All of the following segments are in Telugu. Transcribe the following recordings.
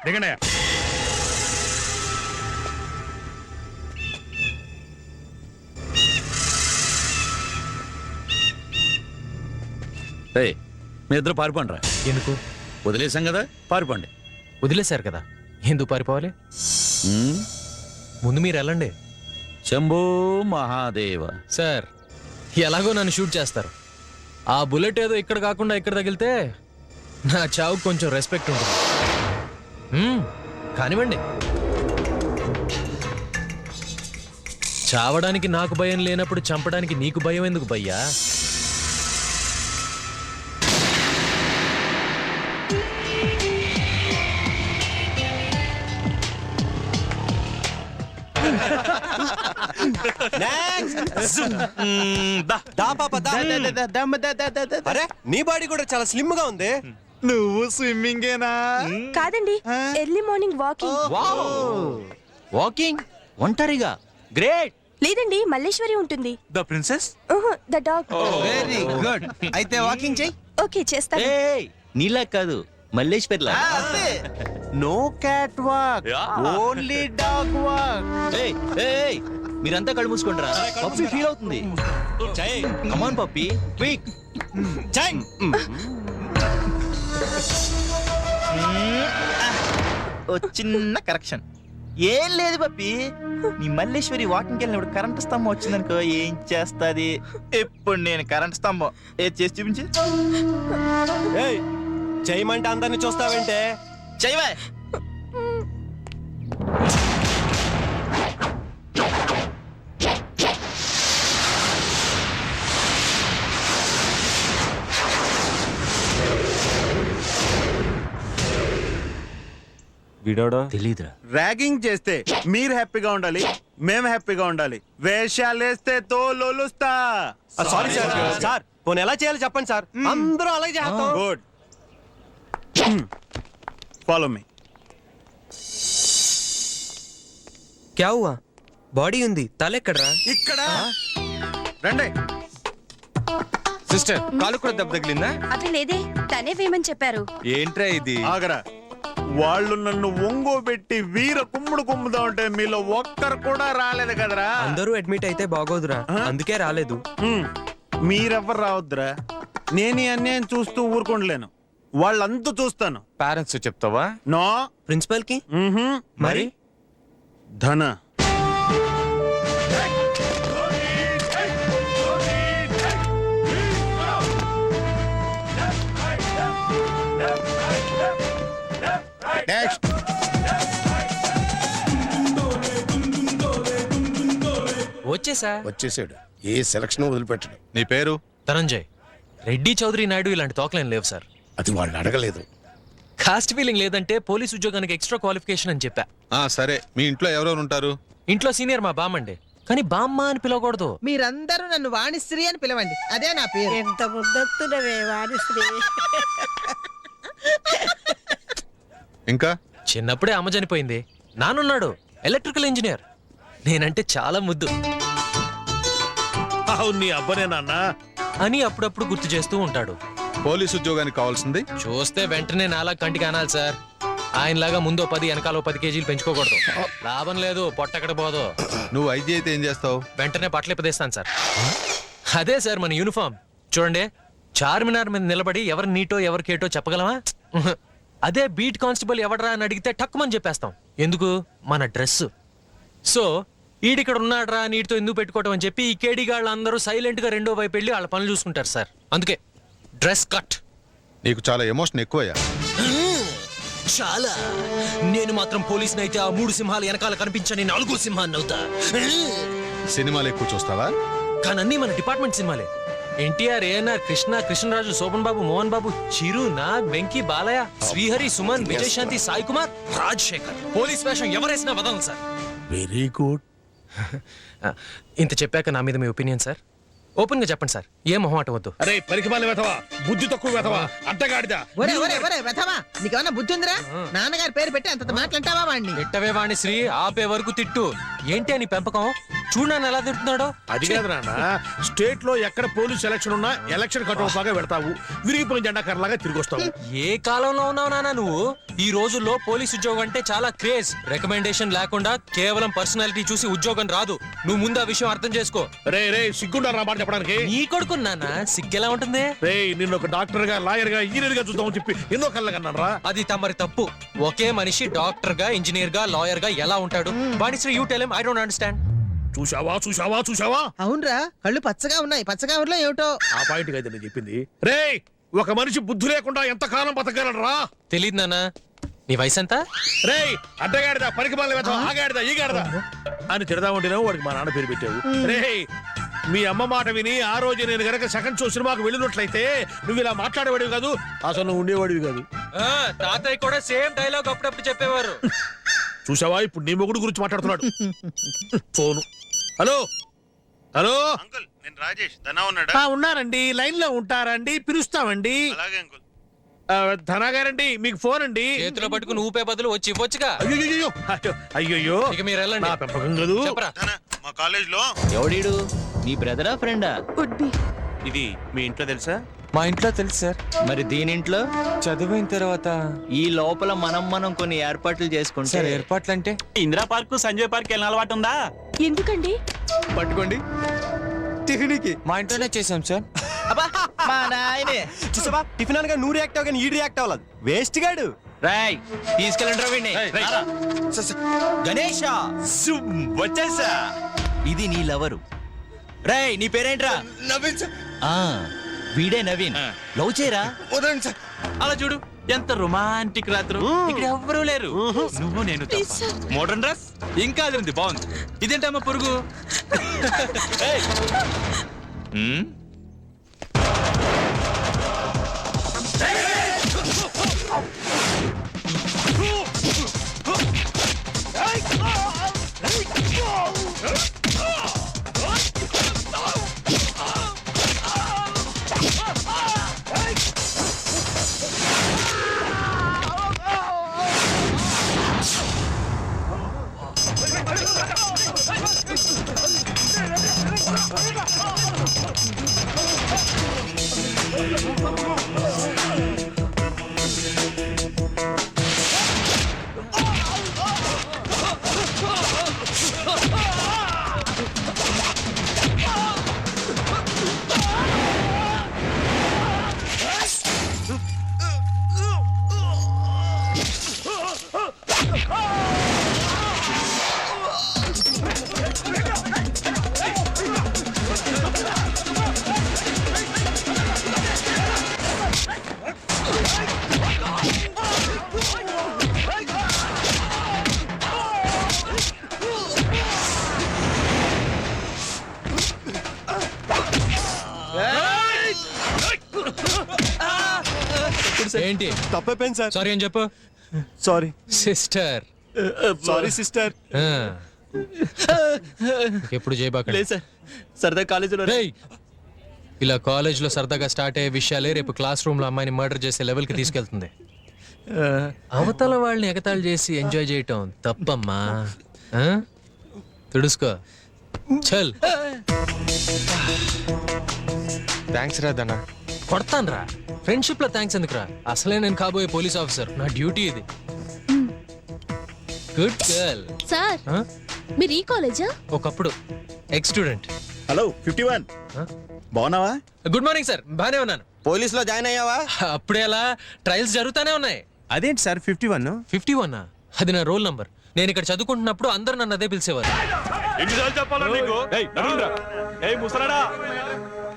దిగండి. మీ ఇద్దరు పారిపోండి రా. ఎందుకు? వదిలేసాం కదా, పారిపోండి. వదిలేశారు కదా, ఎందుకు పారిపోవాలి? ముందు మీరు వెళ్ళండి. శంభో మహాదేవ. సార్, ఎలాగో నన్ను షూట్ చేస్తారు. ఆ బుల్లెట్ ఏదో ఇక్కడ కాకుండా ఇక్కడ తగిలితే నా చావుకు కొంచెం రెస్పెక్ట్ ఉంటుంది. కానివ్వండి. చావడానికి నాకు భయం లేనప్పుడు చంపడానికి నీకు భయం ఎందుకు భయ్యా? అరే నీ బాడీ కూడా చాలా స్లిమ్ గా ఉంది. నువ్వు స్విమ్మింగేనా? కాదండి, ఎర్లీ మార్నింగ్ వాకింగ్. వాకింగ్ ఒంటరిగా? గ్రేట్. లేదండి, మల్లేశ్వరి ఉంటుంది. The princess? The dog. Very good. అయితే వాకింగ్ చెయ్యి. ఓకే, చేస్తాను. ఏయ్, నీలా కాదు, మల్లేశ్వర్లా. No cat walk, only dog walk. ఏయ్ ఏయ్, మీరంతా కళ్ళు మూసుకుంటారా? పప్పి ఫీల్ అవుతుంది. కమాన్ పప్పి, క్విక్. ఓ చిన్న కరెక్షన్. ఏం లేదు పప్పి, నీ మల్లేశ్వరి వాకింగ్ వెళ్ళినప్పుడు కరెంట్ స్తంభం వచ్చిందనుకో ఏం చేస్తాది? ఇప్పుడు నేను కరెంట్ స్తంభం ఏది చేసి చూపించి. చేయమంటే అందరిని చూస్తావంటే చేయవా? వీడోడా తెలీదురా. ర్యాగింగ్ చేస్తే మీరు హ్యాపీగా ఉండాలి, మేము హ్యాపీగా ఉండాలి. వేషాలేస్తే తోలుస్తా. Sorry sir. సార్ పోనీ ఎలా చేయాలి చెప్పండి సార్, అందరూ అలాగే చేస్తాం. Good, follow me. క్యా హువా? బాడీ ఉంది, తలెక్కడ్రా? ఇక్కడ రండి. సిస్టర్, కాలు కూడా దెబ్బ తగిలిందా? అది లేదే, తనే వేయమని చెప్పారు. ఏంట్రా ఇది? ఆగరా. వాళ్ళు నన్ను ఒంగోబెట్టి వీర కుమ్ముడు కుమ్ముదా ఉంటే మీలో ఒక్కరు కూడా రాలేదు కదరా. అందరూ అడ్మిట్ అయితే బాగోదురా, అందుకే రాలేదు. మీరెవ్వరు రావద్దురా. నేను ఈ అన్యాయం చూస్తూ ఊరుకోండలేను, వాళ్ళంతా చూస్తాను. పేరెంట్స్ చెప్తావా? నో. ప్రిన్సిపల్ కి? మరి ధన వచ్చేసాడు. ఏ సెలక్షన్ వదిలిపెట్టడు. నీ పేరు? ధనంజయ్. రెడ్డి చౌదరి నాయుడు ఇలాంటి తోకలేం లేవు సార్. అది వాళ్ళు అడగలేదు. కాస్ట్ ఫీలింగ్ లేదంటే పోలీస్ ఉద్యోగానికి ఎక్స్ట్రా క్వాలిఫికేషన్ అని చెప్పా. సరే, మీ ఇంట్లో ఎవరెవరు ఉంటారు? ఇంట్లో సీనియర్ మా బామ్మండి, కానీ బామ్మ అని పిలవకూడదు. మీరందరూ నన్ను వాణిశ్రీ అని పిలవండి, అదే నా పేరు. ఎంత ముద్దొత్తునవే వాణిశ్రీ. ఇంకా చిన్నప్పుడే అమ్మ చనిపోయింది, నానున్నాడు ఎలక్ట్రికల్ ఇంజనీర్. నేనంటే చాలా ముద్దు. నీ అబ్బనే నాన్న అని అప్పుడప్పుడు గుర్తు చేస్తూ ఉంటాడు. పోలీసు ఉద్యోగానికి కావాల్సింది చూస్తే వెంటనే నాలా కంటికి అనాలి సార్. ఆయనలాగా ముందో 10 వెనకాలో 10 కేజీలు పెంచుకోకూడదు. లాభం లేదు, పొట్టెక్కడ పోదు. నువ్వు ఐజీ అయితే ఏం చేస్తావు? వెంటనే బట్టలు ఇప్పదేస్తాను సార్. అదే సార్ మన యూనిఫామ్. చూడండి, చార్మినార్ మీద నిలబడి ఎవరు నీటో ఎవరు కేటో చెప్పగలమా? అదే బీట్ కానిస్టేబుల్ ఎవడరా అని అడిగితే టక్కుమని చెప్పేస్తాం. ఎందుకు? మన డ్రెస్. సో ఈడిక్కడ ఉన్నాడ్రా నీటితో ఎందుకు పెట్టుకోవటం అని చెప్పి ఈ కేడీగాళ్ళు అందరూ సైలెంట్ గా రెండో వైపు వెళ్ళి వాళ్ళ పనులు చూసుకుంటారు సార్. అందుకే డ్రెస్ కట్. నీకు చాలా ఎమోషన్ ఎక్కువయ్యా. చాలా. నేను మాత్రం పోలీసుని అయితే ఆ 3 సింహాలు వెనకాల కనిపించని 4వ సింహాన్ని అవుతా. సినిమాలు ఎక్కువ చూస్తావా? కానీ అన్ని మన డిపార్ట్మెంట్ సినిమాలే. ఎన్టీఆర్, ఏఎన్ఆర్, కృష్ణ, కృష్ణరాజు, శోభన్ బాబు, మోహన్ బాబు, చిరు, నాగ్, వెంకీ, బాలయ్య, శ్రీహరి, సుమన్, విజయశాంతి, సాయి కుమార్, రాజశేఖర్. పోలీస్ వేషం ఎవరేసినా వదలను సార్. Very good. ఇంత చెప్పాక నా మీద మీ ఒపీనియన్ సార్. ఓపెన్ గా చెప్పండి సార్, ఏ మొహమాట వద్దు. అరే పరికమాల వెతవా, బుద్ధి తక్కువ వెతవా, అడ్డగాడిదా. ఒరే ఒరే ఒరే వెధవా, నీకేమన్నా బుద్ధి ఉందిరా? నాన్నగారి పేరు పెట్టి అంత మాట్లాంటావా వాడిని? తిట్టవే వాణి శ్రీ, ఆపే వరకు తిట్టు. ఏంటి అని పెంపకం? చూడు నాన్న ఎలా తిరుగుతున్నాడో. అది కాదు నాన్న, స్టేట్ లో ఎక్కడ పోలీస్ ఎలక్షన్ ఉన్నా ఎలక్షన్ కట్ బాగా పెడతావు, విరిగిపోయిన జెండా కర్రలాగా తిరిగి వస్తావు. ఏ కాలంలో ఉన్నావు నాన్న నువ్వు? ఈ రోజుల్లో పోలీస్ ఉద్యోగం అంటే చాలా క్రేజ్. రికమెండేషన్ లేకుండా కేవలం పర్సనాలిటీ చూసి ఉద్యోగం రాదు. నువ్వు ముందు ఆ విషయం అర్థం చేసుకో. రే సిగ్గుండా నా మాట చెప్పడానికి. నీ కొడుకు నాన్న సిగ్గెలా ఉంటుంది? రే నిన్ను ఒక డాక్టర్ గా, లాయర్ గా, ఇంజనీర్ గా చూద్దామని చెప్పి ఎన్నో కళ్ళకన్నాను రా. అది తమరి తప్పు. ఒకే మనిషి డాక్టర్ గా, ఇంజనీర్ గా, లాయర్ గా ఎలా ఉంటాడు? Vanisri, you tell him, I don't understand. చూసావా అవునరా, కళ్ళు పచ్చగా ఉన్నాయి, పచ్చగా ఊర్లో ఏమిటో. ఆ పాయింట్ అయితే నేను చెప్పింది. రే ఒక మనిషి బుద్ధి లేకుండా ఎంత కాలం బతకగలరా? తెలీదు నాన్న. నీ వయసు ఎంత? రే అడ్డగాడిదా, పనికి మళ్ళీ ఆగాడిదా, ఈగాడిదా అని తిడదామంటేనేమో వాడికి మా నాన్న పేరు పెట్టావు. రే మీ అమ్మ మాట విని ఆ రోజు నేను గనక సెకండ్ షో సినిమాకు వెళ్ళినట్లయితే నువ్వు ఇలా మాట్లాడేవాడివి కాదు, అసలు నువ్వు ఉండేవాడివి కాదు. తాతయ్య కూడా సేమ్ డైలాగ్ అప్పుడప్పుడు చెప్పేవారు. చూసావా ఇప్పుడు నీ మొగుడు గురించి మాట్లాడుతున్నాడు. ఫోను. హలో అంకుల్ నేను రాజేష్ ధనా ఉన్నాడా? ఉన్నారండి, లైన్ లో ఉంటారండి, పిలుస్తామండి. అలాగే అంకుల్. ధనా గారండి మీకు ఫోన్ అండి. చేతిలో పట్టుకుని ఊపే బదులు వచ్చి ఇవ్వచ్చుగా. అయ్యో ఇక మీరు వెళ్ళండి. నా పెంపకం కాదు. చెప్పరా. ధనా మా కాలేజ్ లో ఎవడీడు నీ బ్రదరా ఫ్రెండా? Would be. ఇది మీ ఇంట్లో తెలుసా? మా ఇంట్లో తెలుసు సార్. మరి దీనింట్లో చదివిన తర్వాత ఈ లోపల మనం కొన్ని ఏర్పాట్లు చేసుకుంటే. సార్ ఏర్పాట్లు అంటే ఇందిరా పార్క్, సంజయ్ పార్క్ వెళ్ళిన అలవాటు ఉందా? ఎందుకండి? పట్టుకోండి టిఫిన్కి మా ఇంట్లోనే చేసాం సార్. మా నాయనే. చూసావా టిఫిన్ అనగా నువ్వు రియాక్ట్ అవ్వగానే ఈ రియాక్ట్ అవ్వలేదు, వేస్ట్ గాడు. రాయ్ తీసుకెళ్ళండి రవిని. గణేష వచ్చేసా. ఇది నీ లవరు. రాయ్ నీ పేరేంట్రా? నవీన్ సార్. వీడే నవీన్. లవ్ చేయరా? వదండి సార్. అలా చూడు ఎంత రొమాంటిక్ రాత్రు. ఇక్కడ ఎవ్వరూ లేరు, నువ్వు నేను తప్ప. మోడర్న్ డ్రెస్ ఇంకా అది ఉంది, బాగుంది. ఇదేంటమ్మా పురుగు? ఏయ్. ఏంటి తప్పైపోయింది సార్. సారీ అని చెప్పు. Sorry sister. Sorry sister. ఎప్పుడు చేయబాకండి. లేదు సార్, సరదా కాలేజీలో. రేయ్, ఇలా కాలేజ్ లో సరదాగా స్టార్ట్ అయ్యే విషయాలే రేపు క్లాస్ రూమ్ లో అమ్మాయిని మర్డర్ చేసే లెవెల్ కి తీసుకెళ్తుంది. అవతల వాళ్ళని ఎగతాళి చేసి ఎంజాయ్ చేయటం తప్పమ్మా. తుడుసుకో. చల్. థ్యాంక్స్ రా ధనా. కొడతాను రా. ఫ్రెండ్షిప్ లో థ్యాంక్స్ ఎందుకురా? అసలే నేను కాబోయే పోలీస్ ఆఫీసర్, నా డ్యూటీ ఇది. Good girl. సార్ మీరు ఈ కాలేజా? ఒకప్పుడు ఎక్స్ స్టూడెంట్. హలో 51 బాగున్నావా? Good morning sir. బానే ఉన్నాను. పోలీస్ లో జాయిన్ అయ్యావా? అప్పుడే అలా ట్రయల్స్ జరుగుతానే ఉన్నాయి. అదేంటి సార్ 51? 51 అది నా రోల్ నంబర్. నేను ఇక్కడ చదువుకుంటున్నప్పుడు అందరూ నన్ను అదే పిలిచేవారు. ఎన్నిసార్లు చెప్పాలా నీకు? ఏయ్ నడుండ్రా. ఏయ్ ముసలాడా,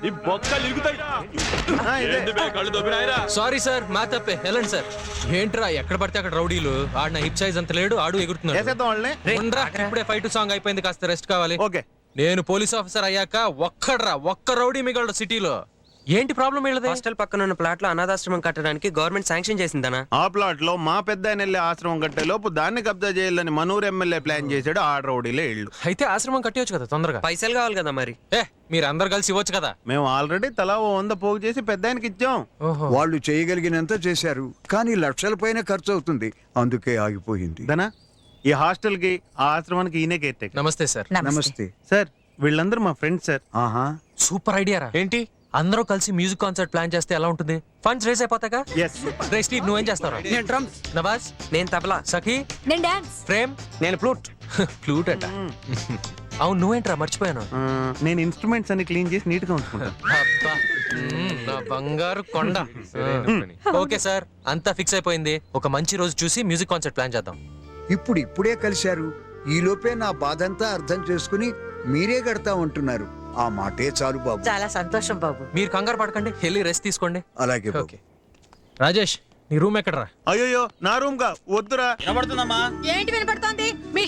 ఈ బొక్కలు ఇరుగుతాయి. కళ్ళు దొబ్బినాయిరా. సారీ సార్, మా తప్పే. వెళ్ళండి సార్. ఏంట్రా ఎక్కడ పడితే అక్కడ రౌడీలు. ఆడు నా హిప్ సైజ్ అంత లేడు, ఆడు ఎగురుతున్నాడు. వేసేద్దాం వాళ్ళని. ఉండరా, ఇప్పుడే ఫైట్ సాంగ్ అయిపోయింది, కాస్త రెస్ట్ కావాలి. ఓకే. నేను పోలీస్ ఆఫీసర్ అయ్యాక ఒక్క రౌడీ మిగలడు సిటీలో. ఏంటి ప్రాబ్లం వీళ్ళది? హాస్టల్ పక్కన ఉన్న ప్లాట్ లో అనాథాశ్రమం కట్టడానికి గవర్నమెంట్ శాంక్షన్ చేసిందనా? ఆ ప్లాట్ లో మా పెద్ద ఆయన ఆశ్రమం కట్టే లోపు దాన్ని కబ్జా చేయాలని మనూరు ఎమ్మెల్యే ప్లాన్ చేశాడు. ఆ రౌడీలే ఇళ్ళు. అయితే ఆశ్రమం కట్టేయచ్చు కదా తొందరగా. పైసలు కావాలి కదా మరి. మీరు అందరు కలిసి ఇవ్వచ్చు కదా. మేము ఆల్రెడీ తలా 100 పోగు చేసి పెద్ద ఆయనకి ఇచ్చాం. వాళ్ళు చేయగలిగినంత చేశారు, కానీ లక్షల పైన ఖర్చు అవుతుంది, అందుకే ఆగిపోయింది. ధనా ఈ హాస్టల్ కి ఆ ఆశ్రమానికి ఈయనే కేర్ టేకర్. నమస్తే సార్. నమస్తే. సార్ వీళ్ళందరూ మా ఫ్రెండ్స్ సార్. ఆహా. సూపర్ ఐడియా రా. ఏంటి? అందరూ కలిసి మ్యూజిక్ కాన్సర్ట్ ప్లాన్ చేస్తే ఎలా ఉంటుంది? ఫండ్స్ రేస్ అయిపోతాగా. ఎస్. రే స్టీవ్ నువ్వేం చేస్తావు? నేను డ్రమ్స్. నవాజ్, నేను తబలా. సఖీ, నేను డాన్స్. ప్రేమ్, నేను ఫ్లూట్. ఫ్లూట్ అట. అవును నువ్వేంట్రా మర్చిపోయాను. నేను ఇన్స్ట్రుమెంట్స్ అన్ని క్లీన్ చేసి నీట్ గా ఉంచుకుంటాను. అబ్బా, నా బంగారు కొండ. ఓకే సార్, అంతా ఫిక్స్ అయిపోయింది. ఒక మంచి రోజు చూసి మ్యూజిక్ కాన్సర్ట్ ప్లాన్ చేద్దాం. ఇప్పుడే కలిశారు. ఈ లోపే నా బాధంతా అర్థం చేసుకుని మీరే కడతా ఉంటున్నారు. ఆ మాటే చాలు బాబు. చాలా సంతోషం బాబు. మీరు కంగారు పడకండి, వెళ్ళి రెస్ట్ తీసుకోండి. అలాగే బాబు. ఓకే రాజేష్, నీ రూమ్ ఎక్కడరా? అయ్యో నా రూమ్ గా వద్దురా. వినబడుతుందమ్మా? ఏంటి వినపడుతోంది? మీ